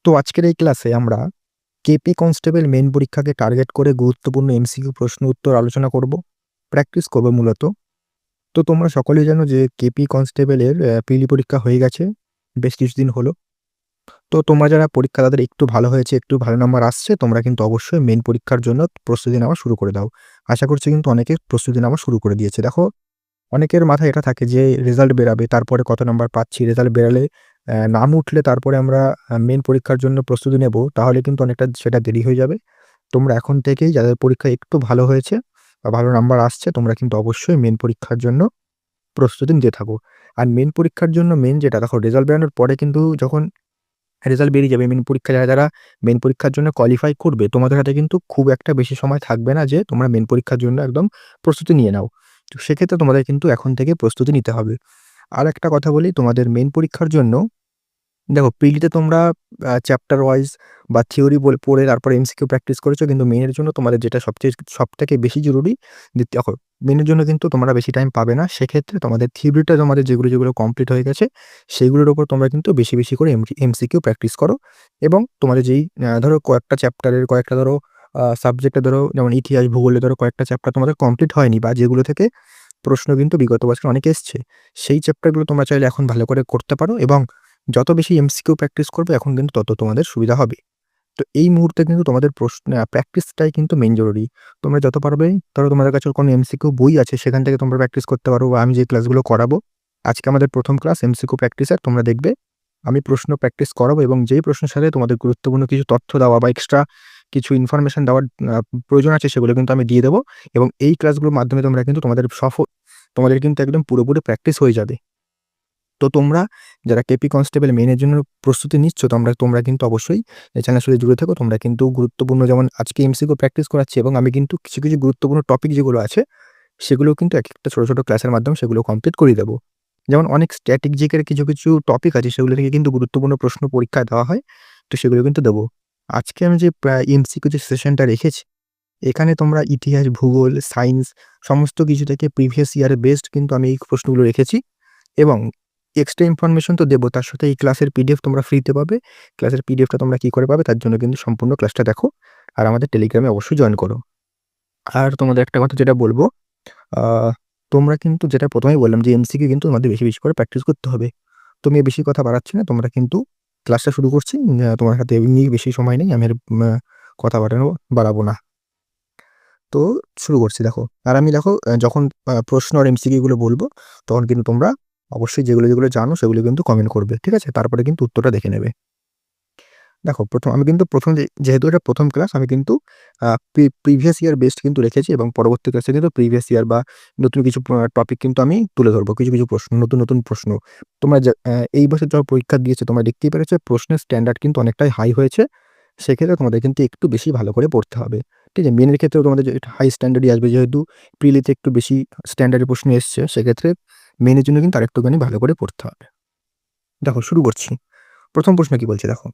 তো আজকের এই ক্লাসে আমরা কেপি কনস্টেবল মেইন পরীক্ষাকে টার্গেট করে গুরুত্বপূর্ণ এমসিকিউ প্রশ্ন উত্তর আলোচনা করব, প্র্যাকটিস করব মূলত। তো তোমরা সকলেই জানো যে কেপি কনস্টেবলের প্রিলি পরীক্ষা হয়ে গেছে বেশ কিছুদিন হলো। তো তোমরা যারা পরীক্ষা তাদের একটু ভালো হয়েছে, একটু ভালো নাম্বার আসছে, তোমরা কিন্তু অবশ্যই মেইন পরীক্ষার জন্য প্রস্তুতি নেওয়া শুরু করে দাও। আশা করছি কিন্তু অনেকে প্রস্তুতি নেওয়া শুরু করে দিয়েছে। দেখো, অনেকের মাথায় এটা থাকে যে রেজাল্ট বেরাবে, তারপরে কত নাম্বার পাচ্ছি, রেজাল্ট বেরালে নাম উঠলে তারপরে আমরা মেইন পরীক্ষার জন্য প্রস্তুতি নেব, তাহলে কিন্তু অনেকটা সেটা দেরি হয়ে যাবে। তোমরা এখন থেকেই যাদের পরীক্ষা একটু ভালো হয়েছে বা ভালো নাম্বার আসছে, তোমরা কিন্তু অবশ্যই মেইন পরীক্ষার জন্য প্রস্তুতি নিতে থাকো। আর মেইন পরীক্ষার জন্য মেইন যেটা, দেখো রেজাল্ট বেরানোর পরে কিন্তু যখন রেজাল্ট বেরিয়ে যাবে, মেইন পরীক্ষা যারা মেইন পরীক্ষার জন্য কোয়ালিফাই করবে, তোমাদের হাতে কিন্তু খুব একটা বেশি সময় থাকবে না যে তোমরা মেইন পরীক্ষার জন্য একদম প্রস্তুতি নিয়ে নাও। তো সেক্ষেত্রে তোমাদের কিন্তু এখন থেকে প্রস্তুতি নিতে হবে। আর একটা কথা বলি, তোমাদের মেইন পরীক্ষার জন্য দেখো, প্রিলিতে তোমরা চ্যাপ্টার ওয়াইজ বা থিওরি পড়ে তারপরে এমসিকিউ প্র্যাকটিস করেছো, কিন্তু মেইনের জন্য তোমাদের যেটা সবথেকে বেশি জরুরি, দেখো মেইনের জন্য কিন্তু তোমরা বেশি টাইম পাবে না। সেক্ষেত্রে তোমাদের থিওরিটা তোমাদের যেগুলো কমপ্লিট হয়ে গেছে, সেগুলোর উপর তোমরা কিন্তু বেশি বেশি করে এমসিকিউ প্র্যাকটিস করো। এবং তোমাদের যেই ধরো কয়েকটা চ্যাপ্টারের কয়েকটা ধরো সাবজেক্টে, ধরো যেমন ইতিহাস ভূগোলে ধরো কয়েকটা চ্যাপ্টার তোমাদের কমপ্লিট হয়নি, বা যেগুলো থেকে প্রশ্ন কিন্তু বিগত বছর অনেক এসছে, সেই চ্যাপ্টারগুলো তোমরা চাইলে এখন ভালো করে করতে পারো। এবং যত বেশি এমসিকিউ প্র্যাকটিস করবে এখন কিন্তু তত তোমাদের সুবিধা হবে। তো এই মুহূর্তে কিন্তু তোমাদের প্র্যাকটিসটাই কিন্তু মেইন জরুরি। তোমরা যত পারবে, ধরো তোমাদের কাছে কোনো এমসিকিউ বই আছে, সেখান থেকে তোমরা প্র্যাকটিস করতে পারো, বা আমি যে ক্লাসগুলো করাবো, আজকে আমাদের প্রথম ক্লাস এমসিকিউ প্র্যাকটিসের, তোমরা দেখবে আমি প্রশ্ন প্র্যাকটিস করাবো, এবং যেই প্রশ্নের সাথে তোমাদের গুরুত্বপূর্ণ কিছু তথ্য দেওয়া বা এক্সট্রা কিছু ইনফরমেশন দেওয়ার প্রয়োজন আছে, সেগুলো কিন্তু আমি দিয়ে দেবো। এবং এই ক্লাসগুলোর মাধ্যমে তোমরা কিন্তু তোমাদের কিন্তু একদম পুরোপুরি প্র্যাকটিস হয়ে যাবে। তো তোমরা যারা কেপি কনস্টেবল মেইনের জন্য প্রস্তুতি নিচ্ছ, তোমরা কিন্তু অবশ্যই এই চ্যানেলের সাথে জুড়ে থাকো। তোমরা কিন্তু গুরুত্বপূর্ণ, যেমন আজকে এমসিকিউ প্র্যাকটিস করাচ্ছি, এবং আমি কিন্তু কিছু কিছু গুরুত্বপূর্ণ টপিক যেগুলো আছে, সেগুলো কিন্তু এক একটা ছোট ছোট ক্লাসের মাধ্যমে সেগুলো কমপ্লিট করিয়ে দেবো। যেমন অনেক স্ট্যাটিক জিকের কিছু কিছু টপিক আছে, সেগুলো থেকে কিন্তু গুরুত্বপূর্ণ প্রশ্ন পরীক্ষায় দেওয়া হয়, তো সেগুলো কিন্তু দেবো। আজকে আমি যে এমসিকিউ যে সেশনটা রেখেছি, এখানে তোমরা ইতিহাস ভূগোল সায়েন্স সমস্ত কিছু থেকে প্রিভিয়াস ইয়ারের বেস্ট কিন্তু আমি এই প্রশ্নগুলো রেখেছি। এবং এক্সট্রা ইনফরমেশন তো দেবো, তার সাথে এই ক্লাসের পিডিএফ তোমরা ফ্রিতে পাবে। ক্লাসের পিডিএফটা তোমরা কি করে পাবে, তার জন্য কিন্তু সম্পূর্ণ ক্লাসটা দেখো, আর আমাদের টেলিগ্রামে অবশ্যই জয়েন করো। আর তোমাদের একটা কথা যেটা বলবো, তোমরা কিন্তু যেটা প্রথমেই বললাম যে এমসিকিউ কিন্তু তোমাদের বেশি বেশি করে প্র্যাকটিস করতে হবে। তুমি বেশি কথা বাড়াচ্ছি না, তোমরা কিন্তু ক্লাসটা শুরু করছি। তোমার হাতে এমনি বেশি সময় নেই, আমি আর কথা বাড়াবো না। তো শুরু করছি। দেখো, আর আমি দেখো যখন প্রশ্ন আর এমসিকিউ গুলো বলবো, তখন কিন্তু তোমরা অবশ্যই যেগুলো যেগুলো জানো সেগুলো কিন্তু কমেন্ট করবে, ঠিক আছে? তারপরে কিন্তু উত্তরটা দেখে নেবে। দেখো, আমি কিন্তু যেহেতু এটা প্রথম ক্লাস, আমি কিন্তু প্রিভিয়াস ইয়ার বেস্ট কিন্তু রেখেছি, এবং পরবর্তী ক্লাসে কিন্তু প্রিভিয়াস ইয়ার বা নতুন কিছু টপিক কিন্তু আমি তুলে ধরবো, কিছু কিছু প্রশ্ন, নতুন নতুন প্রশ্ন। তোমরা এই বছর যখন পরীক্ষা দিয়েছে, তোমরা দেখতেই পেরেছো প্রশ্নের স্ট্যান্ডার্ড কিন্তু অনেকটাই হাই হয়েছে। সেক্ষেত্রে তোমাদের কিন্তু একটু বেশি ভালো করে পড়তে হবে, ঠিক আছে? মেনের ক্ষেত্রেও তোমাদের হাই স্ট্যান্ডার্ডই আসবে, যেহেতু প্রিলিতে একটু বেশি স্ট্যান্ডার্ডের প্রশ্ন এসছে, সেক্ষেত্রে মেনের জন্য কিন্তু আরেকটুখানি ভালো করে পড়তে হবে। দেখো, শুরু করছি। প্রথম প্রশ্ন কি বলছে দেখো,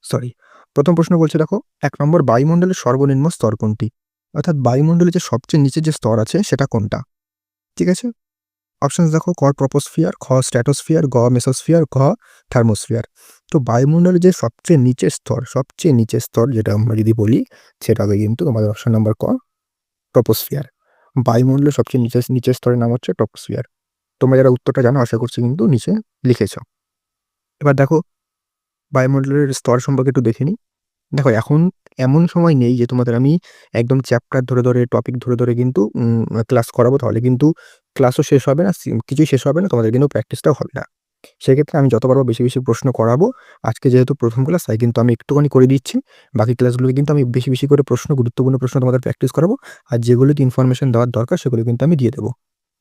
সরি, প্রথম প্রশ্ন বলছে দেখো, ১ নম্বর, বায়ুমণ্ডলের সর্বনিম্ন স্তর কোনটি? অর্থাৎ বায়ুমণ্ডলের যে সবচেয়ে নিচে যে স্তর আছে, সেটা কোনটা? ঠিক আছে? অপশনস দেখো, ক ট্রপোস্ফিয়ার, খ স্ট্র্যাটোস্ফিয়ার, গ মেসোস্ফিয়ার, ঘ থার্মোস্ফিয়ার। তো বায়ুমণ্ডলের যে সবচেয়ে নিচের স্তর যেটা আমরা যদি বলি, সেটা হবে কিন্তু তোমাদের অপশন নাম্বার ক, ট্রপোস্ফিয়ার। বায়ুমণ্ডলের সবচেয়ে নিচের স্তরের নাম হচ্ছে ট্রপোস্ফিয়ার। তোমরা যারা উত্তরটা জানো, আশা করছি কিন্তু নিচে লিখেছ। এবার দেখো, বায়ুমণ্ডলের স্তর সম্পর্কে একটু দেখে নিই। দেখো, এখন এমন সময় নেই যে তোমাদের আমি একদম চ্যাপ্টার ধরে ধরে, টপিক ধরে ধরে কিন্তু ক্লাস করাবো, তাহলে কিন্তু ক্লাসও শেষ হবে না, কিছুই শেষ হবে না, তোমাদের কিন্তু প্র্যাকটিসটাও হবে না। সেক্ষেত্রে আমি যত পারবো বেশি বেশি প্রশ্ন করাবো। আজকে যেহেতু প্রথম ক্লাস, তাই কিন্তু আমি একটুখানি করে দিচ্ছি। বাকি ক্লাসগুলোতে কিন্তু আমি বেশি বেশি করে গুরুত্বপূর্ণ প্রশ্ন তোমাদের প্র্যাকটিস করাবো। আর যেগুলোতে ইনফরমেশন দেওয়ার দরকার, সেগুলো কিন্তু আমি দিয়ে দেবো,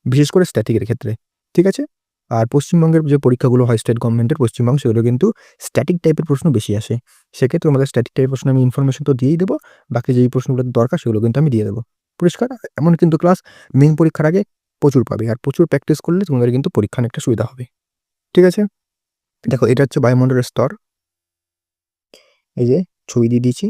বিশেষ করে স্ট্যাটিকের ক্ষেত্রে, ঠিক আছে? আর পশ্চিমবঙ্গের যে পরীক্ষাগুলো হয় স্টেট গভর্নমেন্টের পশ্চিমবঙ্গ, সেগুলো কিন্তু স্ট্যাটিক টাইপের প্রশ্ন বেশি আসে। সেক্ষেত্রে তোমাদের স্ট্যাটিক টাইপের প্রশ্ন আমি ইনফরমেশন তো দিয়েই দেবো, বাকি যেই প্রশ্নগুলো দরকার সেগুলো কিন্তু আমি দিয়ে দেবো। পরিষ্কার? এমন কিন্তু ক্লাস মেইন পরীক্ষার আগে প্রচুর পাবে, আর প্রচুর প্র্যাকটিস করলে তোমাদের কিন্তু পরীক্ষা অনেকটা সুবিধা হবে, ঠিক আছে? দেখো, এটা হচ্ছে বায়ুমণ্ডলের স্তর। এই যে ছবি দিয়ে দিয়েছি।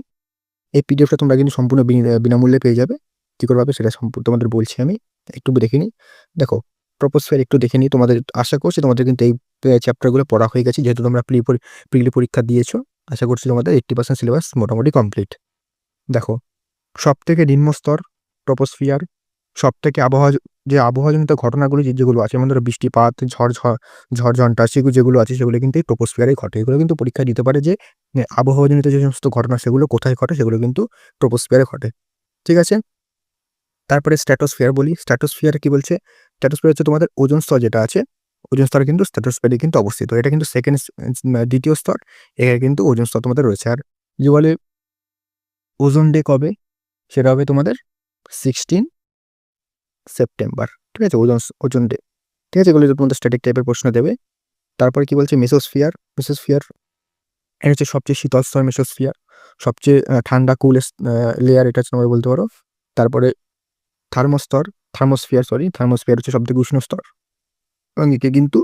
এই পিডিএফটা তোমরা কিন্তু সম্পূর্ণ বিনামূল্যে পেয়ে যাবে। কী করে পাবে সেটা তোমাদের বলছি আমি, একটু দেখে নিই। দেখো, ট্রপোস্ফিয়ার একটু দেখে নিই। তোমাদের আশা করছি তোমাদের কিন্তু এই তো এই চ্যাপ্টারগুলো পড়া হয়ে গেছে। যেহেতু তোমরা প্রিলি পরীক্ষা দিয়েছো, আশা করছি তোমাদের 80% সিলেবাস মোটামুটি কমপ্লিট। দেখো, সবথেকে নিম্ন স্তর ট্রপোস্ফিয়ার। সবথেকে আবহাওয়াজনিত ঘটনাগুলো যেগুলো আছে, যেমন ধরো বৃষ্টিপাত, ঝড়-ঝঞ্ঝা যেগুলো আছে সেগুলো কিন্তু এই ট্রপোস্ফিয়ারেই ঘটে। এগুলো কিন্তু পরীক্ষায় দিতে পারে যে আবহাওয়াজনিত যে সমস্ত ঘটনা সেগুলো কোথায় ঘটে, সেগুলো কিন্তু ট্রপোস্ফিয়ারে ঘটে। ঠিক আছে? তারপরে স্ট্র্যাটোস্ফিয়ার বলি। স্ট্র্যাটোস্ফিয়ার কি বলছে? স্ট্র্যাটোস্ফিয়ার হচ্ছে তোমাদের ওজোন স্তর যেটা আছে, ওজোন স্তর কিন্তু স্ট্র্যাটোস্ফিয়ারে কিন্তু অবস্থিত। এটা কিন্তু দ্বিতীয় স্তর। এখানে কিন্তু ওজোন স্তর তোমাদের রয়েছে। আর যে বলে ওজোন ডে কবে? সেটা হবে তোমাদের 16 সেপ্টেম্বর। ঠিক আছে? Ozone day. ঠিক আছে? এগুলো তোমাদের স্ট্যাটিক টাইপের প্রশ্ন দেবে। তারপরে কি বলছে? মেসোস্ফিয়ার। এটা হচ্ছে সবচেয়ে শীতল স্তর মেসোস্ফিয়ার। সবচেয়ে ঠান্ডা কুল লেয়ার এটা হচ্ছে তোমরা বলতে পারো। তারপরে থার্মোস্ফিয়ার হচ্ছে সবথেকে উষ্ণ স্তর। এবং একে কিন্তু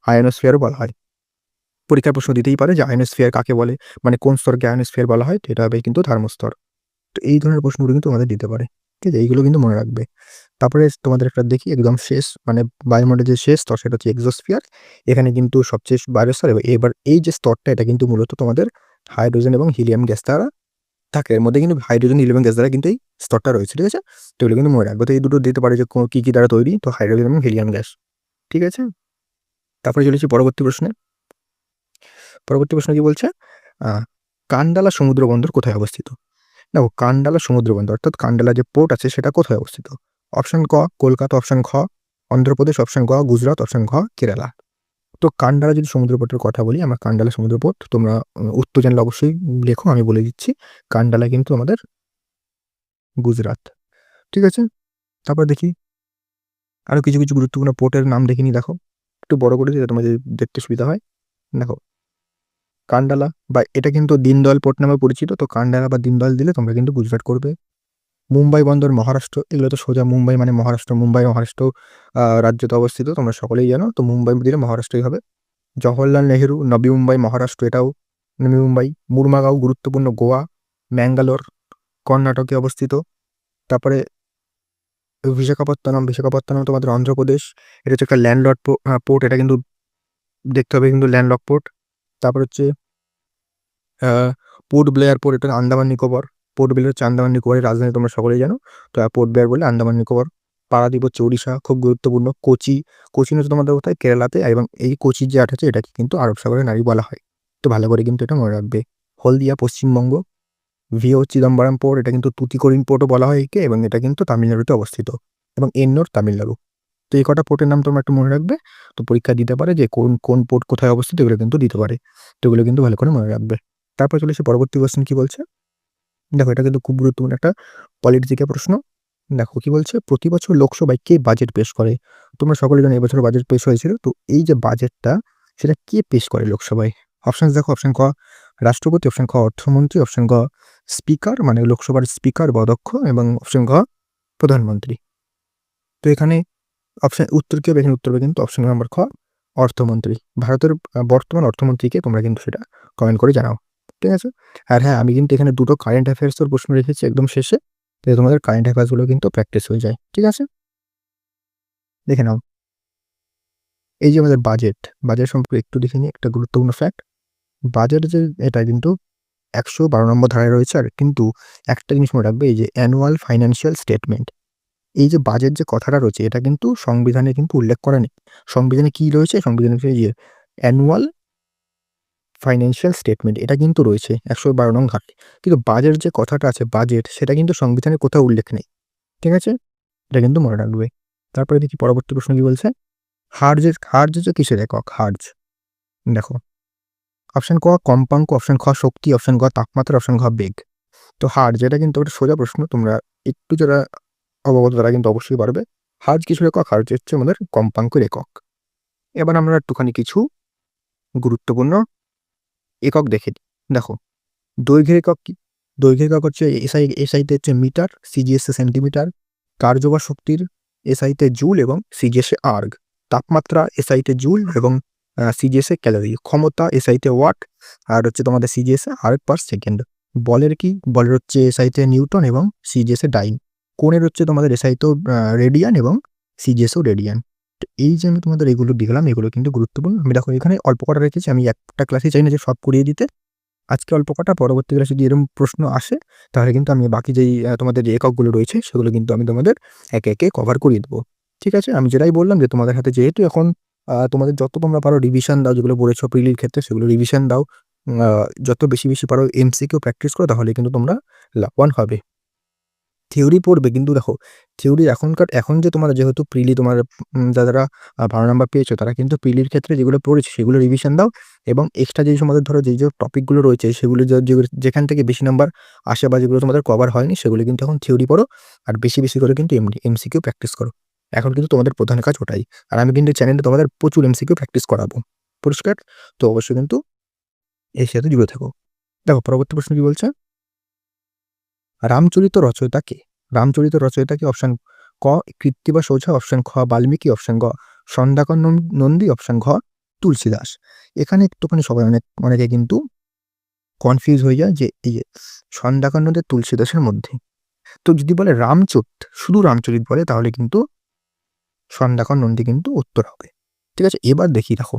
আয়নোস্ফিয়ারও বলা হয়। পরীক্ষার প্রশ্ন দিতেই পারে যে আয়নোস্ফিয়ার কাকে বলে, মানে কোন স্তরকে আয়নোস্ফিয়ার বলা হয়, এটা হবে কিন্তু থার্মোস্তর। তো এই ধরনের প্রশ্নগুলো কিন্তু তোমাদের দিতে পারে। ঠিক আছে? এইগুলো কিন্তু মনে রাখবে। তারপরে তোমাদের একটা দেখি একদম শেষ, মানে বায়ুমণ্ডলের যে শেষ স্তর সেটা হচ্ছে এক্সোস্ফিয়ার। এখানে কিন্তু সবচেয়ে বায়ুর স্তর। এবার এই যে স্তরটা এটা কিন্তু মূলত তোমাদের হাইড্রোজেন এবং হিলিয়াম গ্যাস দ্বারা থাকে। এর মধ্যে কিন্তু হাইড্রোজেন, হিলিয়াম গ্যাস দ্বারা কিন্তু এই স্তরটা রয়েছে। ঠিক আছে? তো এগুলো কিন্তু মনে রাখবে। তো এই দুটো দিতে পারে যে কি দ্বারা তৈরি, তো হাইড্রোজেন এবং হিলিয়াম গ্যাস। ঠিক আছে? তারপরে চলেছি পরবর্তী প্রশ্নে। পরবর্তী প্রশ্ন কি বলছে? কান্ডালা সমুদ্র বন্দর কোথায় অবস্থিত? দেখো, কান্ডালা সমুদ্র বন্দর অর্থাৎ কান্ডালা যে পোর্ট আছে সেটা কোথায় অবস্থিত? অপশন ক কলকাতা, অপশন খ অন্ধ্রপ্রদেশ, অপশন গ গুজরাট, অপশন ঘ কেরালা। তো কান্ডালা যদি সমুদ্র পোর্টের কথা বলি, আমরা কান্ডালা সমুদ্র পোর্ট, তোমরা উত্তর জানলে অবশ্যই লেখো, আমি বলে দিচ্ছি। কান্ডালা কিন্তু আমাদের গুজরাট। ঠিক আছে? তারপর দেখি আরো কিছু কিছু গুরুত্বপূর্ণ পোর্টের নাম দেখিনি। দেখো, একটু বড় করে দিলে তোমাদের দেখতে সুবিধা হয়। দেখো, কান্ডালা বা এটা কিন্তু দীনদয়াল পোর্ট নামে পরিচিত। তো কান্ডালা বা দীনদয়াল দিলে তোমরা কিন্তু গুজরাট করবে। মুম্বাই বন্দর মহারাষ্ট্র। এগুলো তো সোজা মুম্বাই মানে মহারাষ্ট্র। মুম্বাই মহারাষ্ট্র রাজ্যতে অবস্থিত, তোমরা সকলেই জানো। তো মুম্বাই দিলে মহারাষ্ট্রই হবে। জওহরলাল নেহেরু নবী মুম্বাই মহারাষ্ট্র, এটাও নবী মুম্বাই। মুরমাগাঁও গুরুত্বপূর্ণ গোয়া। ম্যাঙ্গালোর কর্ণাটকে অবস্থিত। তারপরে বিশাখাপত্তনম তোমাদের অন্ধ্রপ্রদেশ। এটা হচ্ছে একটা ল্যান্ডলক পোর্ট। এটা কিন্তু দেখতে হবে কিন্তু ল্যান্ডলক পোর্ট। তারপর হচ্ছে পোর্ট ব্লেয়ার পোর্ট, এটা আন্দামান নিকোবর। পোর্ট ব্লেয়ার হচ্ছে আন্দামান নিকোবরের রাজধানী, তোমরা সকলেই জানো। তো পোর্ট ব্লেয়ার বলে আন্দামান নিকোবর। পারাদ্বীপ হচ্ছে ওড়িশা, খুব গুরুত্বপূর্ণ। কোচি হচ্ছে তোমাদের কোথায়? কেরালাতে। এবং এই কোচির যে আট আছে এটাকে কিন্তু আরব সাগরের নারী বলা হয়। তো ভালো করে কিন্তু এটা মনে রাখবে। হলদিয়া পশ্চিমবঙ্গ। ভিও চিদম্বরম পোর্ট, এটা কিন্তু তুতিকোরিন পোর্টও বলা হয় একে, এবং এটা কিন্তু তামিলনাড়ুতে অবস্থিত। এবং এন্নোর তামিলনাড়ু। তো এই কটা পোর্টের নাম তোমরা একটু মনে রাখবে। তো পরীক্ষা দিতে পারে যে কোন কোন পোর্ট কোথায় অবস্থিত, এগুলো কিন্তু দিতে পারে। তো এগুলো কিন্তু ভালো করে মনে রাখবে। তারপর চলে এসে পরবর্তী কোশ্চেন কি বলছে? দেখো, এটা কিন্তু খুব গুরুত্বপূর্ণ একটা পলিটিক্যাল প্রশ্ন। দেখো কি বলছে? প্রতি বছর লোকসভায় কে বাজেট পেশ করে? তোমরা সকলে জানো এবছর বাজেট পেশ হয়েছিল। তো এই যে বাজেটটা, সেটা কে পেশ করে লোকসভায়? অপশন দেখো, অপশন ক রাষ্ট্রপতি, অপশন খ অর্থমন্ত্রী, অপশন গ স্পিকার মানে লোকসভার স্পিকার বা অধ্যক্ষ, এবং অপশন ঘ প্রধানমন্ত্রী। তো এখানে উত্তর কি হবে? এখানে উত্তর হবে কিন্তু অপশন নাম্বার খ অর্থমন্ত্রী। ভারতের বর্তমান অর্থমন্ত্রীকে, তোমরা কিন্তু সেটা কমেন্ট করে জানাও। ঠিক আছে? আর হ্যাঁ, আমি কিন্তু এখানে দুটো কারেন্ট অ্যাফেয়ার্সের প্রশ্ন রেখেছি একদম শেষে, যাতে তোমাদের কারেন্ট অ্যাফেয়ার্সগুলো কিন্তু প্র্যাকটিস হয়ে যায়। ঠিক আছে? দেখে নাও, এই যে আমাদের বাজেট সম্পর্কে একটু দেখে নিই একটা গুরুত্বপূর্ণ ফ্যাক্ট। বাজেট যে এটা কিন্তু 112 নম্বর ধারায় রয়েছে। আর কিন্তু একটা জিনিস মনে রাখবে, এই যে অ্যানুয়াল ফাইন্যান্সিয়াল স্টেটমেন্ট, এই যে বাজেট যে কথাটা রয়েছে এটা কিন্তু সংবিধানে কিন্তু উল্লেখ করা নেই। সংবিধানে কি রয়েছে? সংবিধানে এই যে অ্যানুয়াল ফাইন্যান্সিয়াল স্টেটমেন্ট, এটা কিন্তু রয়েছে 112 নং ধারায়। কিন্তু বাজেট যে কথাটা আছে, বাজেট, সেটা কিন্তু সংবিধানে কোথাও উল্লেখ নেই। ঠিক আছে? এটা কিন্তু মনে রাখবে। তারপরে দেখি পরবর্তী প্রশ্ন কি বলছে? হার্জ হচ্ছে কিসের একক? হার্জ। দেখো, অপশন ক কম্পাঙ্ক, অপশন খ শক্তি, অপশন গ তাপমাত্রা, অপশন ঘ বেগ। তো হার্জ এটা কিন্তু একটা সোজা প্রশ্ন, তোমরা একটু যারা অবগত তারা কিন্তু অবশ্যই পারবে। হার্জ কিসের একক? হার্জ হচ্ছে আমাদের কম্পাঙ্কের একক। এবার আমরা একটুখানি কিছু গুরুত্বপূর্ণ একক দেখে নিই। দেখো, দৈর্ঘ্যের একক কি? দৈর্ঘ্যের একক হচ্ছে এসআইতে হচ্ছে মিটার, সিজিএসে সেন্টিমিটার। কার্য বা শক্তির এসআইতে জুল এবং সিজিএসে আর্গ। তাপমাত্রা এসআইতে জুল এবং সিজিএসে ক্যালোরি। ক্ষমতা এসআইতে ওয়াট, আর হচ্ছে তোমাদের সিজিএসে আর্গ পার সেকেন্ড। বলের কি? বলের হচ্ছে এসআইতে নিউটন এবং সিজিএসে ডাইন। কোণের হচ্ছে তোমাদের এসআইতেও রেডিয়ান এবং সিজিএসও রেডিয়ান। তো এই যে আমি তোমাদের এগুলো দিলাম, এগুলো কিন্তু গুরুত্বপূর্ণ। আমি দেখো এখানে অল্প কটা রেখেছি। আমি একটা ক্লাসে চাই না যে সব করিয়ে দিতে। আজকে অল্প কটা, পরবর্তী ক্লাসে যদি এরকম প্রশ্ন আসে, তাহলে কিন্তু আমি বাকি যেই তোমাদের যে এককগুলো রয়েছে, সেগুলো কিন্তু আমি তোমাদের একে, একে কভার করিয়ে দেবো। ঠিক আছে? আমি যেটাই বললাম যে তোমাদের হাতে যেহেতু এখন তোমাদের যত তোমরা পারো রিভিশন দাও, যেগুলো পড়েছো প্রিলির ক্ষেত্রে সেগুলো রিভিশন দাও। যত বেশি, বেশি পারো এমসিকিউ প্র্যাকটিস করো, তাহলে কিন্তু তোমরা লাভবান হবে। থিওরি পড়বে কিন্তু দেখো, থিওরি এখন যে তোমরা যেহেতু প্রিলি তোমার যারা ১২ নাম্বার পেয়েছো, তারা কিন্তু প্রিলির ক্ষেত্রে যেগুলো পড়েছে সেগুলো রিভিশন দাও, এবং এক্সট্রা যেই তোমাদের ধরো যেই যে টপিকগুলো রয়েছে সেগুলো যেখান থেকে বেশি নাম্বার আসে বা যেগুলো তোমাদের কভার হয়নি, সেগুলো কিন্তু এখন থিওরি পড়ো, আর বেশি, বেশি করে কিন্তু এমসিকিউ প্র্যাকটিস করো। এখন কিন্তু তোমাদের প্রধান কাজ ওটাই। আর আমি কিন্তু চ্যানেলে তোমাদের প্রচুর এমসিকিউ প্র্যাকটিস করাবো। পরিষ্কার? তো অবশ্যই কিন্তু এর সাথে জুড়ে থাকো। দেখো পরবর্তী প্রশ্ন কি বলছে? রামচরিত রচয়িতা কে? রামচরিত রচয়িতা কি? অপশন ক কৃত্তিবাস ওঝা, অপশন খ বাল্মীকি, অপশন গ সন্ধ্যাকর নন্দী, অপশন ঘ তুলসীদাস। এখানে একটুখানি সবাই অনেকে কিন্তু কনফিউজ হয়ে যায় যে এই যে সন্ধ্যাকর নন্দী তুলসীদাসের মধ্যে। তো যদি বলে শুধু রামচরিত বলে, তাহলে কিন্তু সন্ধ্যাকর নন্দী কিন্তু উত্তর হবে। ঠিক আছে? এবার দেখি, দেখো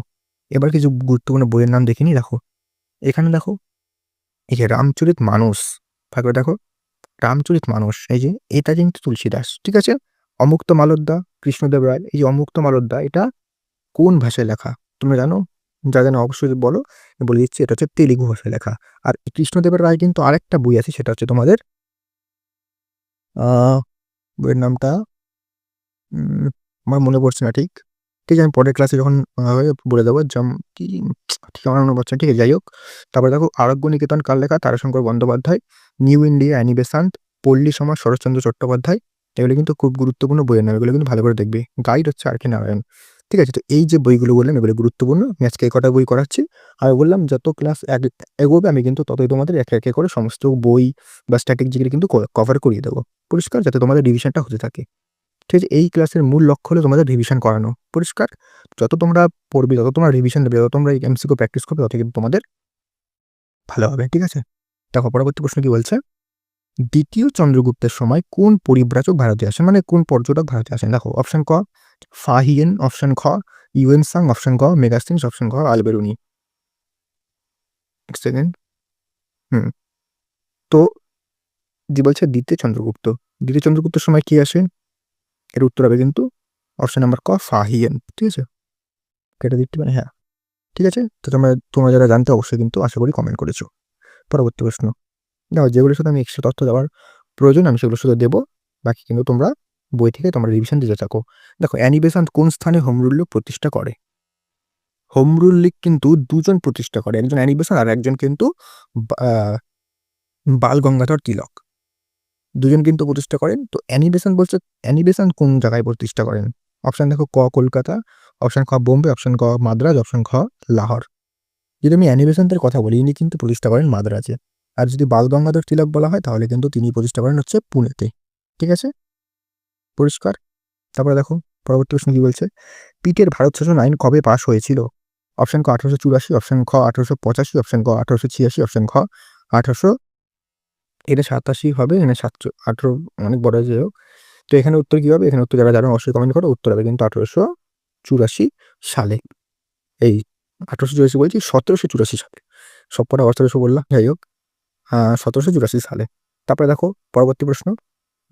এবার কিছু গুরুত্বপূর্ণ বইয়ের নাম দেখে নি। দেখো এখানে দেখো, এই যে রামচরিত মানস, ভাগ করে দেখো, রামচরিত মানস, এই যে এটা কিন্তু তুলসীদাস। ঠিক আছে? অমুক্ত মালোদ্দা, কৃষ্ণদেব রায়, এই যে অমুক্ত মালোদ্দা, এটা কোন ভাষায় লেখা তোমরা জানো? যা জানো অবশ্যই বলো, আমি বলে দিচ্ছি, এটা হচ্ছে তেলুগু ভাষায় লেখা। আর কৃষ্ণদেবের রায় কিন্তু আরেকটা বই আছে, সেটা হচ্ছে তোমাদের বইয়ের নামটা আমার মনে পড়ছে না ঠিক। ঠিক আছে, আমি পরের ক্লাসে যখন বলে দেবো কি ঠিক আমার মনে পড়ছে না। ঠিক আছে, যাই হোক। তারপরে দেখো আরোগ্য নিকেতন কার লেখা? তারাশঙ্কর বন্দ্যোপাধ্যায়। নিউ ইন্ডিয়া অ্যানিবেসান্ট, পল্লী সমাজ শরৎচন্দ্র চট্টোপাধ্যায়। এগুলো কিন্তু খুব গুরুত্বপূর্ণ বইয়ের নাম, এগুলো কিন্তু ভালো করে দেখবে। গাইড হচ্ছে আর কে নারায়ণ। ঠিক আছে? তো এই যে বইগুলো বললাম, এগুলো গুরুত্বপূর্ণ। আমি আজকে কটা বই করাচ্ছি। আর বললাম যত ক্লাস এগোবে আমি কিন্তু ততই তোমাদের একে একে করে সমস্ত বই বা স্ট্র্যাটেজিগুলো কিন্তু কভার করিয়ে দেবো। পরিষ্কার? যাতে তোমাদের রিভিশনটা হতে থাকে। ঠিক আছে? এই ক্লাসের মূল লক্ষ্য হলো তোমাদের রিভিশন করানো। পরিষ্কার? যত তোমরা পড়বে, যত তোমরা রিভিশন দেবে, যত তোমরা এই এমসিকিউ প্র্যাকটিস করবে, তত কিন্তু তোমাদের ভালো হবে। ঠিক আছে? দেখো পরবর্তী প্রশ্ন কি বলছে? দ্বিতীয় চন্দ্রগুপ্তের সময় কোন পরিব্রাজক ভারতে আসেন, মানে কোন পর্যটক ভারতে আসেন? দেখো অপশন ক ফাহিয়েন, অপশন খ ইউয়েনসাং, অপশন গ মেগাস্টিনস, অপশন ঘ আলবেরুনি। এক সেকেন্ড। হুম তো যে বলছে দ্বিতীয় চন্দ্রগুপ্ত, দ্বিতীয় চন্দ্রগুপ্তের সময় কি আসে? এর উত্তর হবে কিন্তু অপশন নাম্বার ক ফাহিয়েন। ঠিক আছে? কেটে দিতে পারে, হ্যাঁ। ঠিক আছে? তো তোমরা যারা জানতে অবশ্যই কিন্তু আশা করি কমেন্ট করেছো। পরবর্তী প্রশ্ন। দেখো যেগুলোর সাথে আমি এক্সট্রা তথ্য দেওয়ার প্রয়োজন, আমি সেগুলো শুধু দেবো। বাকি কিন্তু তোমরা বই থেকে তোমরা রিভিশন দিতে থাকো। দেখো অ্যানি বেসান্ট কোন স্থানে হোম রুল লীগ প্রতিষ্ঠা করে? হোম রুল লীগ কিন্তু দুজন প্রতিষ্ঠা করে, একজন অ্যানি বেসান্ট আর একজন কিন্তু বাল গঙ্গাধর তিলক। দুজন কিন্তু প্রতিষ্ঠা করেন। তো অ্যানি বেসান্ট কোন জায়গায় প্রতিষ্ঠা করেন? অপশন দেখো, ক কলকাতা, অপশন খ বোম্বে, অপশন ক মাদ্রাজ, অপশন খ লাহোর। যদি আমি অ্যানি বেসান্টের কথা বলি, ইনি কিন্তু প্রতিষ্ঠা করেন মাদ্রাজে। আর যদি বাল গঙ্গাধর তিলক বলা হয়, তাহলে কিন্তু তিনি প্রতিষ্ঠা করেন হচ্ছে পুনেতে। ঠিক আছে? পরিষ্কার? তারপরে দেখো পরবর্তী প্রশ্ন কি বলছে? পিটের ভারত শাসন আইন কবে পাশ হয়েছিল? অপশন ক 1884, অপশন খ 1885, অপশন ক 1886, অপশন খ 1800, এটা 87 হবে, এখানে 18 অনেক বড় যাই হোক। তো এখানে উত্তর কি হবে? এখানে উত্তর যারা জানো অবশ্যই কমেন্ট করো। উত্তর হবে কিন্তু 1884 সালে। এই 1884 বলছি, 1784 সালে। সব কটা 1800 বললাম, যাই হোক। 1784 সালে। তারপরে দেখো পরবর্তী প্রশ্ন।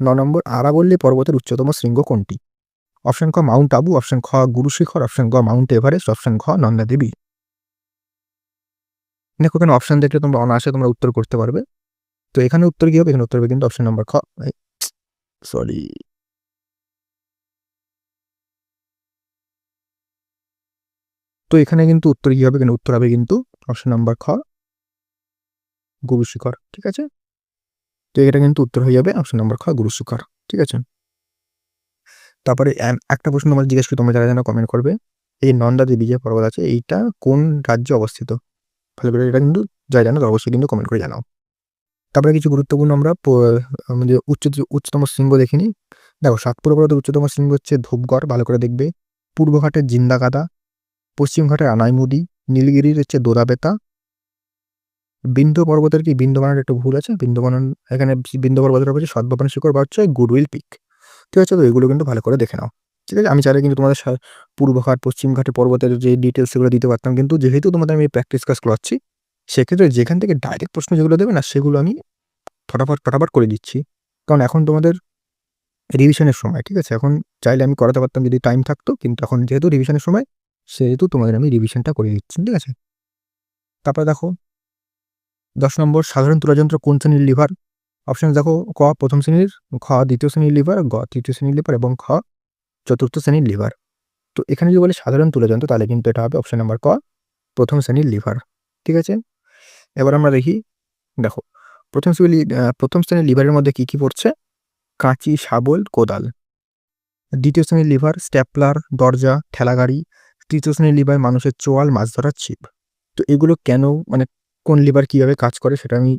9 নম্বর, আরাবল্লী পর্বতের উচ্চতম শৃঙ্গ কোনটি? অপশন ক মাউন্ট আবু, অপশন খ গুরু শিখর, অপশন গ মাউন্ট এভারেস্ট, অপশন খ নন্দা দেবী। দেখো এখানে অপশন দেখলে তোমরা অনায়াসে তোমরা উত্তর করতে পারবে। তো এখানে উত্তর কি হবে? এখানে উত্তর হবে কিন্তু অপশন নাম্বার খ, সরি। তো এখানে কিন্তু উত্তর কি হবে? এখানে উত্তর হবে কিন্তু অপশন নাম্বার খ গুরু শিখর। ঠিক আছে? তো এটা কিন্তু উত্তর হয়ে যাবে অপশন নাম্বার খ গুরু শিখর। ঠিক আছে? তারপরে একটা প্রশ্ন তোমার জিজ্ঞেস করি, তোমরা যারা জানো কমেন্ট করবে। এই নন্দা দেবী যে পর্বত আছে, এইটা কোন রাজ্যে অবস্থিত? ভালো করে এটা কিন্তু যারা জানো তারা অবশ্যই কিন্তু কমেন্ট করে জানাও। তারপরে কিছু গুরুত্বপূর্ণ আমরা আমাদের উচ্চতম শৃঙ্গ দেখিনি। দেখো সাতপুরা পর্বতের উচ্চতম শৃঙ্গ হচ্ছে ধূপগড়, ভালো করে দেখবে। পূর্বঘাটের জিন্দাগাদা, পশ্চিম ঘাটের আনাইমুদি, নীলগিরির হচ্ছে দোদাবেতা। বিন্ধ্য পর্বতের কি বিন্ধ্য বানানোর একটু ভুল আছে, বিন্ধ্য বানান এখানে বিন্ধ্য পর্বতের হচ্ছে সদ্ভাবনা শিখর বা হচ্ছে গুডউইল পিক। ঠিক আছে? তো এগুলো কিন্তু ভালো করে দেখে নাও। ঠিক আছে? আমি চাইলে কিন্তু তোমাদের পূর্বঘাট, পশ্চিমঘাটের পর্বতের যে ডিটেইলস সেগুলো দিতে পারতাম। কিন্তু যেহেতু তোমাদের আমি প্র্যাকটিস ক্লাস করাচ্ছি, সেক্ষেত্রে যেখান থেকে ডাইরেক্ট প্রশ্ন যেগুলো দেবে না, সেগুলো আমি ফটাফট করে দিচ্ছি। কারণ এখন তোমাদের রিভিশনের সময়, ঠিক আছে? এখন চাইলে আমি করাতে পারতাম যদি টাইম থাকতো। কিন্তু এখন যেহেতু রিভিশনের সময়, সেহেতু তোমাদের আমি রিভিশনটা করে দিচ্ছি, ঠিক আছে? তারপরে দেখো ১০ নম্বর সাধারণ তুলাযন্ত্র কোন শ্রেণীর লিভার? অপশন দেখো, ক প্রথম শ্রেণীর, খ দ্বিতীয় শ্রেণীর লিভার, গ তৃতীয় শ্রেণীর লিভার এবং খ চতুর্থ শ্রেণীর লিভার। তো এখানে যদি বলে সাধারণ তুলাযন্ত্র, তাহলে কিন্তু এটা হবে অপশন নাম্বার ক প্রথম শ্রেণীর লিভার, ঠিক আছে? এবার আমরা দেখি, দেখো প্রথম শ্রেণীর লিভারের মধ্যে কি কি পড়ছে? কাঁচি, শাবল, কোদাল। দ্বিতীয় শ্রেণীর লিভার স্ট্যাপলার, দরজা, ঠেলাগাড়ি। তৃতীয় শ্রেণীর লিভার মানুষের চোয়াল, মাছ ধরার ছিপ। তো এগুলো কেন, মানে কোন লিভার কিভাবে কাজ করে সেটা আমি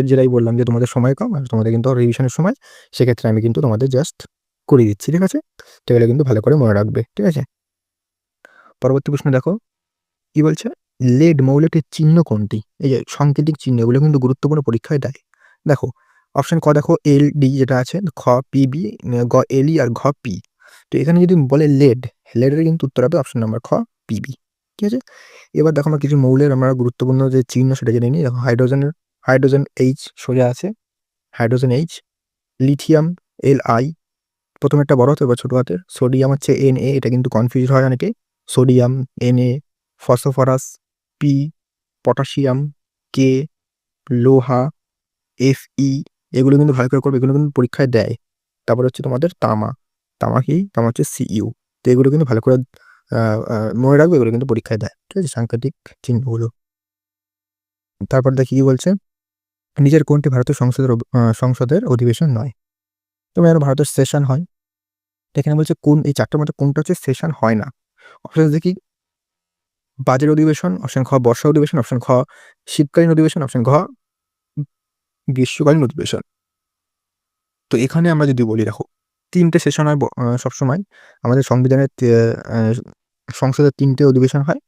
যেটাই বললাম যে তোমাদের সময় কম আর তোমাদের কিন্তু রিভিশনের সময়, সেক্ষেত্রে আমি কিন্তু তোমাদের জাস্ট করিয়ে দিচ্ছি, ঠিক আছে? তো এগুলো কিন্তু ভালো করে মনে রাখবে, ঠিক আছে? পরবর্তী প্রশ্ন দেখো, কি বলছে? লেড মৌলটির চিহ্ন কোনটি? এই যে সাংকেতিক চিহ্ন, এগুলো কিন্তু গুরুত্বপূর্ণ পরীক্ষায় দেয়। দেখো অপশন ক দেখো LD যেটা আছে, খ PB, গ LE আর ঘ P। তো এখানে যদি বলে লেডের কিন্তু উত্তর হবে অপশন নাম্বার খ PB, ঠিক আছে? এবার দেখো আমরা কিছু মৌলের আমরা গুরুত্বপূর্ণ যে চিহ্ন সেটা জেনে নিই। দেখো হাইড্রোজেন H সোজা আছে, হাইড্রোজেন H। লিথিয়াম Li, প্রথমেরটা বড় হাতের বা ছোট হাতের। সোডিয়াম হচ্ছে Na, এটা কিন্তু কনফিউজ হয় অনেকে। Sodium, Na। Phosphorus P, potassium K, লোহা Fe। এগুলো কিন্তু ভালো করে করবে, এগুলো কিন্তু পরীক্ষায় দেয়। তারপর হচ্ছে তোমাদের তামা কি? তামা হচ্ছে Cu। তো এগুলো কিন্তু ভালো করে মনে রাখবে, এগুলো কিন্তু পরীক্ষায় দেয়, ঠিক আছে? সাংকেতিক চিহ্নগুলো। তারপর দেখি কি বলছে, নিজের কোনটি ভারতীয় সংসদের অধিবেশন নয়? তোমার ভারতের সেশন হয়, এখানে বলছে কোন এই চারটার মধ্যে কোনটা হচ্ছে সেশন হয় না? অপশন দেখি, বাজেট অধিবেশন, অপশন খ বর্ষা অধিবেশন, অপশন খ শীতকালীন অধিবেশন, অপশন ঘ গ্রীষ্মকালীন অধিবেশন। তো এখানে আমরা যদি বলি, দেখো ৩টে সেশন হয় সবসময় আমাদের সংবিধানের, সংসদের ৩টে অধিবেশন হয়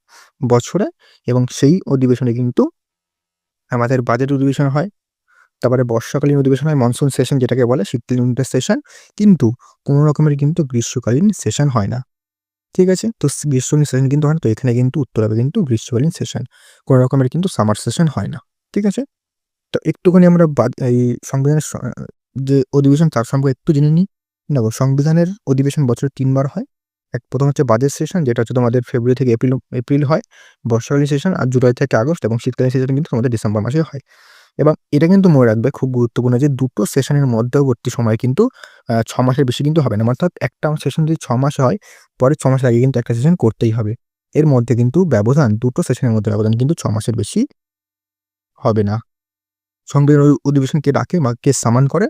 বছরে, এবং সেই অধিবেশনে কিন্তু আমাদের বাজেট অধিবেশন হয়, তারপরে বর্ষাকালীন অধিবেশন হয় মনসুন সেশন যেটাকে বলে, শীতকালীন সেশন। কিন্তু কোনো রকমের কিন্তু গ্রীষ্মকালীন সেশন হয় না, ঠিক আছে? তো গ্রীষ্মকালীন সেশন কিন্তু হয় না, তো এখানে কিন্তু উত্তর হবে কিন্তু গ্রীষ্মকালীন সেশন। কোনো রকমের কিন্তু সামার সেশন হয় না, ঠিক আছে? তো একটুখানি আমরা এই সংবিধানের যে অধিবেশন তার সম্পর্কে একটু জেনে নিই। দেখো সংবিধানের অধিবেশন বছরে ৩ বার হয়। প্রথম হচ্ছে বাজেট সেশন, যেটা হচ্ছে তোমাদের ফেব্রুয়ারি থেকে এপ্রিল হয়। বর্ষাকালীন সেশন আর জুলাই থেকে আগস্ট, এবং শীতকালীন সেশন কিন্তু তোমাদের ডিসেম্বর মাসে হয়। এবং এটা কিন্তু মনে রাখবে খুব গুরুত্বপূর্ণ যে দুটো সেশনের মধ্যবর্তী সময় কিন্তু ৬ মাসের বেশি কিন্তু হবে না। অর্থাৎ একটা সেশন যদি ৬ মাসে হয়, পরে ৬ মাসের আগে কিন্তু একটা সেশন করতেই হবে। এর মধ্যে কিন্তু ব্যবধান, দুটো সেশনের মধ্যে ব্যবধান কিন্তু ৬ মাসের বেশি হবে না। সংবিধান অধিবেশন কে ডাকে বা কে সামান করে?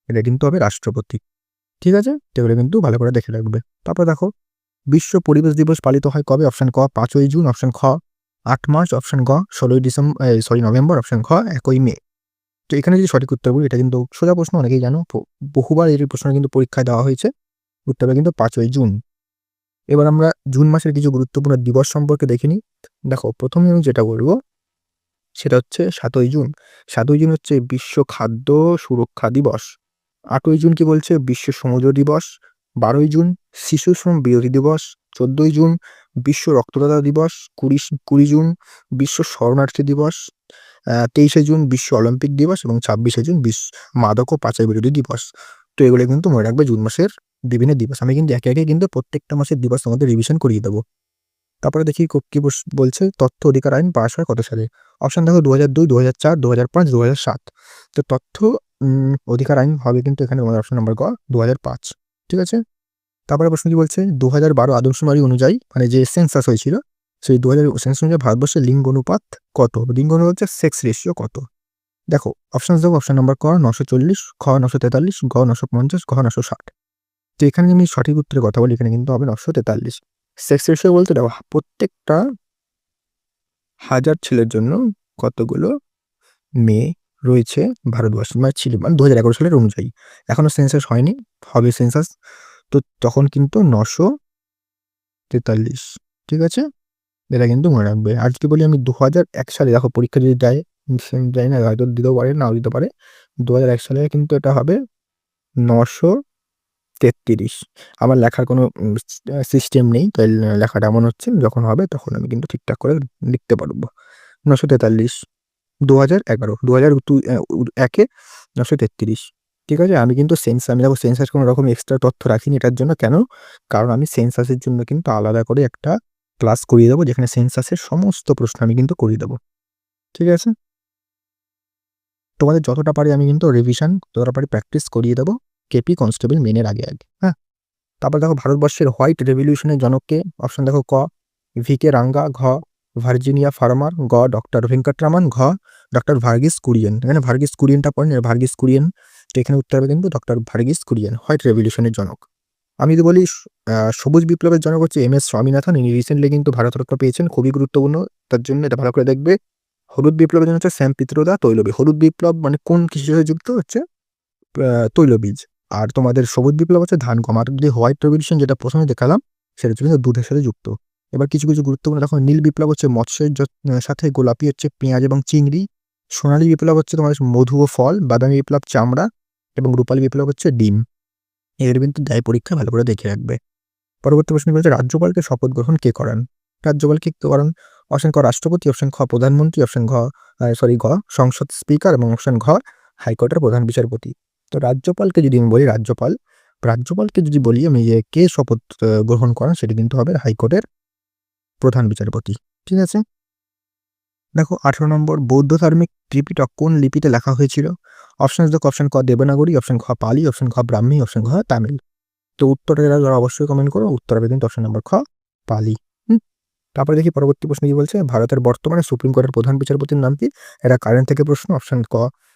এটা কিন্তু হবে রাষ্ট্রপতি, ঠিক আছে? তো এগুলো কিন্তু ভালো করে দেখে রাখবে। তারপর দেখো, বিশ্ব পরিবেশ দিবস পালিত হয় কবে? অপশন ক ৫ই জুন, অপশন খ ৮ মার্চ, অপশন গ ১৬ নভেম্বর, অপশন খ ১ মে। তো এখানে যদি সঠিক উত্তর বলি, এটা কিন্তু সোজা প্রশ্ন, অনেকেই জানো, বহুবার এই প্রশ্ন কিন্তু পরীক্ষায় দেওয়া হয়েছে। উত্তর হবে কিন্তু ৫ই জুন। এবার আমরা জুন মাসের কিছু গুরুত্বপূর্ণ দিবস সম্পর্কে দেখে নিই। দেখো প্রথমে আমি যেটা বলবো সেটা হচ্ছে ৭ই জুন। ৭ই জুন হচ্ছে বিশ্ব খাদ্য সুরক্ষা দিবস। ৮ই জুন কি বলছে? বিশ্ব সমুদ্র দিবস। ১২ই জুন শিশু শ্রম বিরোধী দিবস। ১৪ই জুন বিশ্ব রক্তদাতা দিবস। ২০ জুন বিশ্ব শরণার্থী দিবস। ২৩শে জুন বিশ্ব অলিম্পিক দিবস এবং ২৬শে জুন মাদক ও পাচার বিরোধী দিবস। তো এগুলো কিন্তু মনে রাখবে জুন মাসের বিভিন্ন দিবস। আমি কিন্তু একে কিন্তু প্রত্যেকটা মাসের দিবস তোমাদের রিভিশন করিয়ে দেবো। তারপরে দেখি কি বলছে, তথ্য অধিকার আইন পাস হয় কত সালে? অপশন দেখো ২০০২, ২০০৪, ২০০৫, ২০০৭। তো তথ্য অধিকার আইন হবে কিন্তু এখানে তোমাদের অপশন নাম্বার গ ২০০৫, ঠিক আছে? তারপরে প্রশ্ন কি বলছে, ২০১২ আদমশুমারি অনুযায়ী, মানে যে সেন্সাস হয়েছিল, সেই ২০০০ সেন্সাস অনুযায়ী ভারতবর্ষের লিঙ্গ অনুপাত কত? লিঙ্গ অনুপাত হচ্ছে সেক্স রেশিও কত? দেখো অপশন দেখো, অপশন নাম্বার ক ৯৪০, খ ৯৪৩, গ ৯৫০, ঘ ৯৬০। তো এখানে আমি সঠিক উত্তরের কথা বলি, এখানে কিন্তু হবে ৯৪৩। সেক্স রেশিও বলতে দেখো প্রত্যেকটা ১০০০ ছেলের জন্য কতগুলো মেয়ে রয়েছে ভারতবর্ষে, মানে ছিল, মানে ২০১১ সালের অনুযায়ী। এখনো সেন্সাস হয়নি, হবে সেন্সাস। তো তখন কিন্তু ৯৪৩, ঠিক আছে? এটা কিন্তু মনে রাখবে। আর যদি বলি আমি ২০০১ সালে, দেখো পরীক্ষা যদি দেয়, জানি না হয়তো দিতেও পারে নাও দিতে পারে। ২০০১ সালে কিন্তু এটা হবে ৯৪৫। 33। আমার লেখার কোনো সিস্টেম নেই। তাই লেখাটা এমন হচ্ছে যখন হবে তখন আমি কিন্তু ঠিকঠাক করে লিখতে পারবো। 943, 2011, 2001 এ 933। ঠিক আছে? আমি কিন্তু আমি দেখো সেন্সাস কোনো রকম এক্সট্রা তথ্য রাখিনি এটার জন্য। কেন? কারণ আমি সেন্সাসের জন্য কিন্তু আলাদা করে একটা ক্লাস করিয়ে দেবো যেখানে সেন্সাসের সমস্ত প্রশ্ন আমি কিন্তু করিয়ে দেবো। ঠিক আছে? তোমাদের যতটা পারি আমি কিন্তু রিভিশন যতটা পারি প্র্যাকটিস করিয়ে দেবো কেপি কনস্টেবল মেনের আগে। হ্যাঁ? তারপর দেখো ভারতবর্ষের হোয়াইট রেভলিউশনের জনক কে? অপশন দেখো ক. ভি.কে. রাঙ্গা, ঘ. ভার্জিনিয়া ফার্মার, গ. ডক্টর ভেঙ্কটরামন, ঘ. ডক্টর ভার্গিস কুরিয়েন। এখানে ভার্গিস কুরিয়েনটা পড়েন, ভার্গিস কুরিয়েন। তো এখানে উত্তর হবে কিন্তু ডক্টর ভার্গিস কুরিয়েন, হোয়াইট রেভলিউশনের জনক। আমি যদি বলি সবুজ বিপ্লবের জনক হচ্ছে এম.এস. স্বামীনাথন। ইনি রিসেন্টলি কিন্তু ভারতরত্ন পেয়েছেন, খুবই গুরুত্বপূর্ণ। তার জন্য এটা ভালো করে দেখবে। হলুদ বিপ্লবের জন্য হচ্ছে শ্যাম পিত্রদা তৈলবীজ। হলুদ বিপ্লব মানে কোন কৃষির সাথে যুক্ত হচ্ছে? তৈলবীজ। আর তোমাদের সবুজ বিপ্লব হচ্ছে ধান গম। আর যদি হোয়াইট রেভলিউশন যেটা প্রথমে দেখালাম সেটা হচ্ছে কিন্তু দুধের সাথে যুক্ত। এবার কিছু গুরুত্বপূর্ণ দেখো, নীল বিপ্লব হচ্ছে মৎস্যের সাথে, গোলাপি হচ্ছে পেঁয়াজ এবং চিংড়ি, সোনালী বিপ্লব হচ্ছে তোমার মধু ও ফল, বাদামি বিপ্লব চামড়া এবং রূপালী বিপ্লব হচ্ছে ডিম। এর কিন্তু দেয় পরীক্ষা, ভালো করে দেখে রাখবে। পরবর্তী প্রশ্ন বলছে রাজ্যপালকে শপথ গ্রহণ কে করান? রাজ্যপালকে কে করান? অপশন ক রাষ্ট্রপতি, অপশন খ প্রধানমন্ত্রী, অপশন ঘ সংসদ স্পিকার এবং অপশন ঘ হাইকোর্টের প্রধান বিচারপতি। তো রাজ্যপালকে যদি আমি বলি রাজ্যপালকে যদি বলি আমি যে কে শপথ গ্রহণ করান সেটা কিন্তু হবে হাইকোর্টের প্রধান বিচারপতি। ঠিক আছে? দেখো 18 নম্বর, বৌদ্ধ ধার্মিক ত্রিপিটক কোন লিপিতে লেখা হয়েছিল? অপশন দেখো, অপশন ক দেবনাগরী, অপশন খ পালি, অপশন খ ব্রাহ্মী, অপশন ঘ তামিল। তো উত্তরটা যারা অবশ্যই কমেন্ট করো, উত্তর হবে কিন্তু অপশন নম্বর খ পালি। তারপরে দেখি পরবর্তী প্রশ্ন কি বলছে, ভারতের বর্তমানে সুপ্রিম কোর্টের প্রধান বিচারপতির নাম কি? এটা কারেন্ট থেকে প্রশ্ন। অপশন ক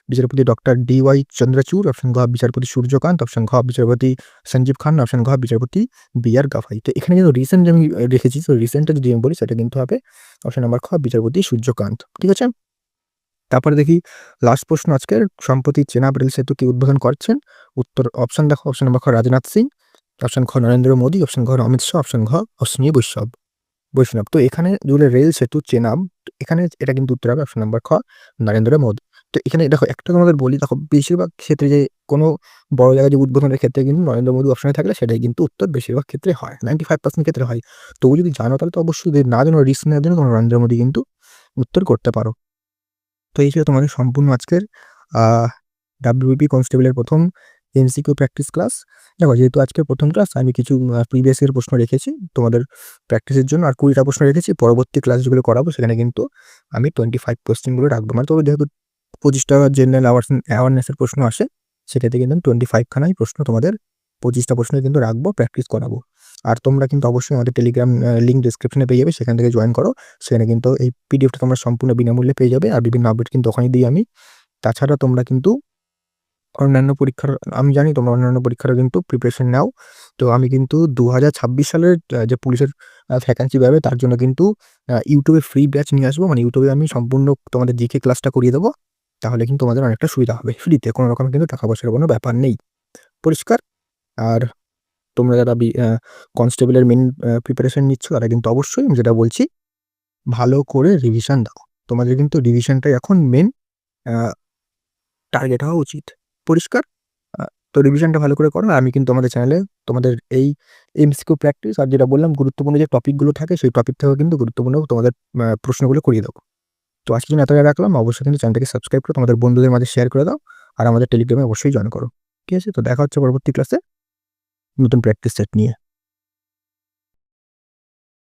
বিচারপতি ডক্টর ডি.ওয়াই চন্দ্রচূড়, অপশন ঘ বিচারপতি সূর্যকান্ত, অপশন ঘ বিচারপতি সঞ্জীব খান্না, অপশন ঘ বিচারপতি বি.আর. গাভাই। তো এখানে কিন্তু রিসেন্ট আমি রেখেছি, তো রিসেন্টটা যদি আমি বলি সেটা কিন্তু হবে অপশন নাম্বার খ বিচারপতি সূর্যকান্ত। ঠিক আছে? তারপরে দেখি লাস্ট প্রশ্ন আজকের, সম্প্রতি চেনাব রেল সেতু কি উদ্বোধন করছেন? উত্তর অপশন দেখো, অপশন নাম্বার খ রাজনাথ সিং, অপশন খ নরেন্দ্র মোদী, অপশন ঘ অমিত শাহ, অপশন ঘ অশ্বিনী বৈষ্ণব। তো এখানে যেগুলো রেল সেতু চেনাব, এখানে এটা কিন্তু উত্তর হবে অপশন নাম্বার খ নরেন্দ্র মোদী। তো এখানে দেখো একটা তোমাদের বলি, দেখো বেশিরভাগ ক্ষেত্রে যে কোনো বড় জায়গায় যে উদ্বোধনের ক্ষেত্রে কিন্তু নরেন্দ্র মোদী অপশনে থাকলে সেটাই কিন্তু উত্তর বেশিরভাগ ক্ষেত্রে হয়, 95% ক্ষেত্রে হয়। তবু যদি জানো তাহলে তো অবশ্যই, যদি না জানো রিস্ক নেওয়ার জন্য তোমরা নরেন্দ্র মোদী কিন্তু উত্তর করতে পারো। তো এই ছিল তোমাদের সম্পূর্ণ আজকের ডাব্লিউবিপি কনস্টেবলের প্রথম এমসিকিউ প্র্যাকটিস ক্লাস। দেখো যেহেতু আজকে প্রথম ক্লাস, আমি কিছু প্রিভিয়াস ইয়ার প্রশ্ন রেখেছি তোমাদের প্র্যাকটিসের জন্য, আর 20টা প্রশ্ন রেখেছি। পরবর্তী ক্লাস যেগুলো করাবো সেখানে কিন্তু আমি 25 কোশ্চেনগুলো রাখবো। মানে তো যেহেতু 25টা জেনারেল অ্যাওয়ারনেসের প্রশ্ন আসে, সেটাতে কিন্তু 25 খানাই প্রশ্ন তোমাদের 25টা প্রশ্ন কিন্তু রাখবো, প্র্যাকটিস করাবো। আর তোমরা কিন্তু অবশ্যই আমাদের টেলিগ্রাম লিঙ্ক ডিসক্রিপশনে পেয়ে যাবে, সেখান থেকে জয়েন করো। সেখানে কিন্তু এই পিডিএফটা তোমরা সম্পূর্ণ বিনামূল্যে পেয়ে যাবে, আর বিভিন্ন আপডেট কিন্তু ওখানে দিই আমি। তাছাড়া তোমরা কিন্তু অন্যান্য পরীক্ষার, আমি জানি তোমরা অন্যান্য পরীক্ষারও কিন্তু প্রিপারেশন নাও। তো আমি কিন্তু 2026 সালের যে পুলিশের ভ্যাকেন্সি বেরোবে তার জন্য কিন্তু ইউটিউবে ফ্রি ব্যাচ নিয়ে আসবো। মানে ইউটিউবে আমি সম্পূর্ণ তোমাদের জিকে ক্লাসটা করিয়ে দেবো। তাহলে কিন্তু তোমাদের অনেকটা সুবিধা হবে, ফ্রিতে, কোনো রকম কিন্তু টাকা পয়সার কোনো ব্যাপার নেই। পরিষ্কার? আর তোমরা যারা কনস্টেবলের মেন প্রিপারেশন নিচ্ছ তারা কিন্তু অবশ্যই আমি যেটা বলছি ভালো করে রিভিশন দাও। তোমাদের কিন্তু রিভিশনটাই এখন মেন টার্গেট হওয়া উচিত। পরিষ্কার? আ তো রিভিশনটা ভালো করে করো। আমি কিন্তু আমাদের চ্যানেলে তোমাদের এই এমসিকিউ প্র্যাকটিস আর যেটা বললাম গুরুত্বপূর্ণ যে টপিকগুলো থাকে সেই টপিক থেকেও কিন্তু গুরুত্বপূর্ণ তোমাদের প্রশ্নগুলো করিয়ে দেবো। তো আজকের জন্য এতটাই রাখলাম। অবশ্যই কিন্তু চ্যানেলটাকে সাবস্ক্রাইব করে তোমাদের বন্ধুদের মাঝে শেয়ার করে দাও। আর আমাদের টেলিগ্রামে অবশ্যই জয়েন করো। ঠিক আছে? তো দেখা হচ্ছে পরবর্তী ক্লাসে নতুন প্র্যাকটিস সেট নিয়ে।